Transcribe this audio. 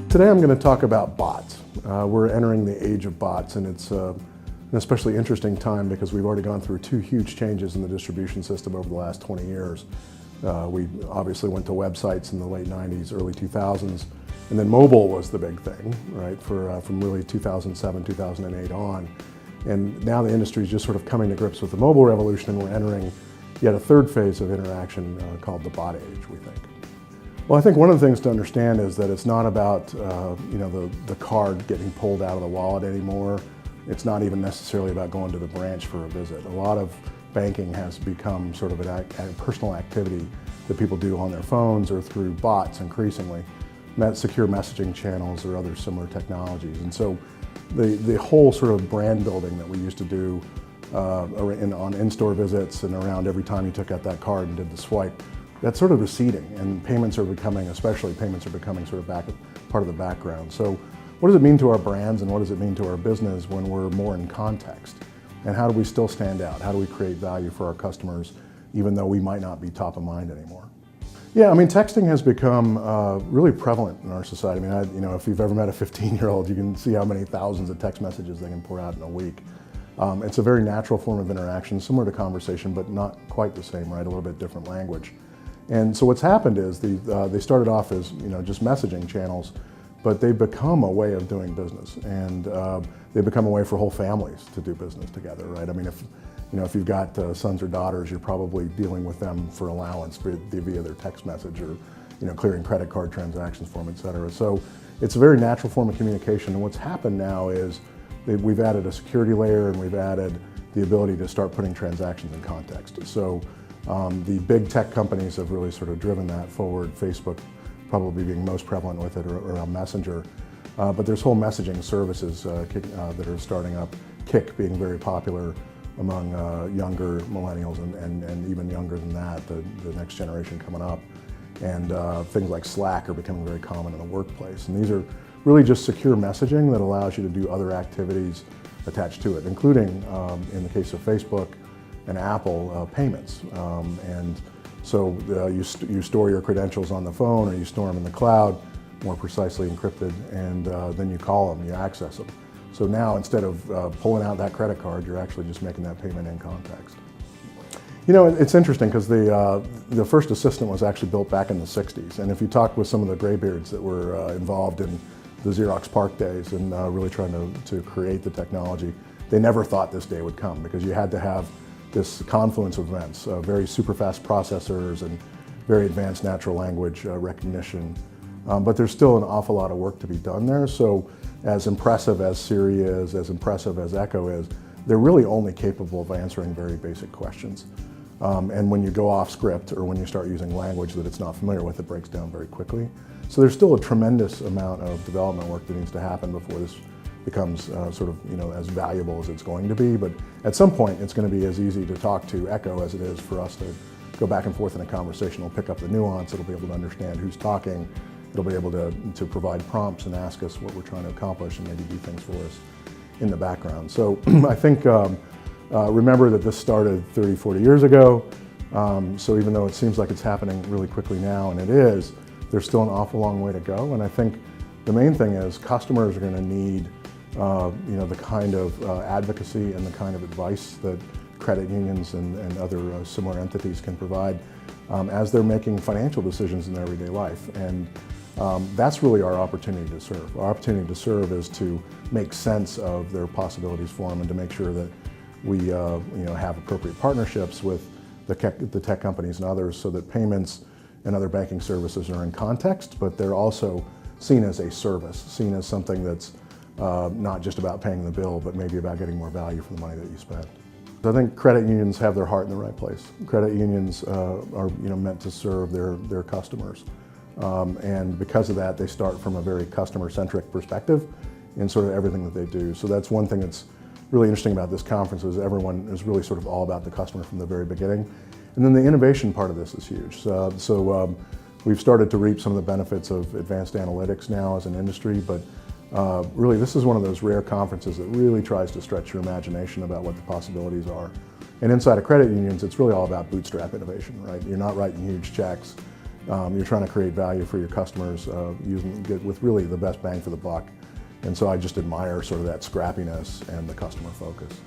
Today I'm going to talk about bots. We're entering the age of bots, and it's an especially interesting time because we've already gone through two huge changes in the distribution system over the last 20 years. We obviously went to websites in the late 90s, early 2000s, and then mobile was the big thing, right, from really 2007, 2008 on. And now the industry is just sort of coming to grips with the mobile revolution, and we're entering yet a third phase of interaction called the bot age, we think. Well, I think one of the things to understand is that it's not about the card getting pulled out of the wallet anymore. It's not even necessarily about going to the branch for a visit. A lot of banking has become sort of a personal activity that people do on their phones or through bots increasingly, secure messaging channels or other similar technologies. And so the whole sort of brand building that we used to do on in-store visits and around every time you took out that card and did the swipe, that's sort of receding, and especially payments are becoming sort of part of the background. So what does it mean to our brands and what does it mean to our business when we're more in context? And how do we still stand out? How do we create value for our customers even though we might not be top of mind anymore? Yeah, I mean, texting has become really prevalent in our society. I mean, if you've ever met a 15-year-old, you can see how many thousands of text messages they can pour out in a week. It's a very natural form of interaction, similar to conversation, but not quite the same, right? A little bit different language. And so what's happened is they started off as just messaging channels, but they've become a way of doing business, and they've become a way for whole families to do business together, right? I mean, if you've got sons or daughters, you're probably dealing with them for allowance via their text message or clearing credit card transactions for them, et cetera. So it's a very natural form of communication, and what's happened now is we've added a security layer and we've added the ability to start putting transactions in context. So the big tech companies have really sort of driven that forward, Facebook probably being most prevalent with it, or Messenger. But there's whole messaging services that are starting up, Kik being very popular among younger millennials and even younger than that, the next generation coming up. And things like Slack are becoming very common in the workplace. And these are really just secure messaging that allows you to do other activities attached to it, including, in the case of Facebook and Apple, payments. And so you store your credentials on the phone or you store them in the cloud, more precisely encrypted, and then you call them, you access them. So now instead of pulling out that credit card, you're actually just making that payment in context. It's interesting because the first assistant was actually built back in the 60s, and if you talk with some of the graybeards that were involved in the Xerox PARC days and really trying to create the technology, they never thought this day would come because you had to have this confluence of events, very super fast processors and very advanced natural language recognition. But there's still an awful lot of work to be done there. So as impressive as Siri is, as impressive as Echo is, they're really only capable of answering very basic questions. And when you go off script or when you start using language that it's not familiar with, it breaks down very quickly. So there's still a tremendous amount of development work that needs to happen before this becomes sort of as valuable as it's going to be. But at some point, it's going to be as easy to talk to Echo as it is for us to go back and forth in a conversation. It'll pick up the nuance. It'll be able to understand who's talking. It'll be able to provide prompts and ask us what we're trying to accomplish and maybe do things for us in the background. So I think remember that this started 30, 40 years ago. So even though it seems like it's happening really quickly now, and it is, there's still an awful long way to go. And I think the main thing is customers are going to need the kind of advocacy and the kind of advice that credit unions and other similar entities can provide as they're making financial decisions in their everyday life. And that's really our opportunity to serve. Our opportunity to serve is to make sense of their possibilities for them and to make sure that we have appropriate partnerships with the tech companies and others so that payments and other banking services are in context, but they're also seen as a service, seen as something that's not just about paying the bill, but maybe about getting more value for the money that you spend. I think credit unions have their heart in the right place. Credit unions are meant to serve their customers. And because of that, they start from a very customer-centric perspective in sort of everything that they do. So that's one thing that's really interesting about this conference is everyone is really sort of all about the customer from the very beginning. And then the innovation part of this is huge. So we've started to reap some of the benefits of advanced analytics now as an industry, but really this is one of those rare conferences that really tries to stretch your imagination about what the possibilities are. And inside of credit unions, it's really all about bootstrap innovation, right? You're not writing huge checks. You're trying to create value for your customers with really the best bang for the buck. And so I just admire sort of that scrappiness and the customer focus.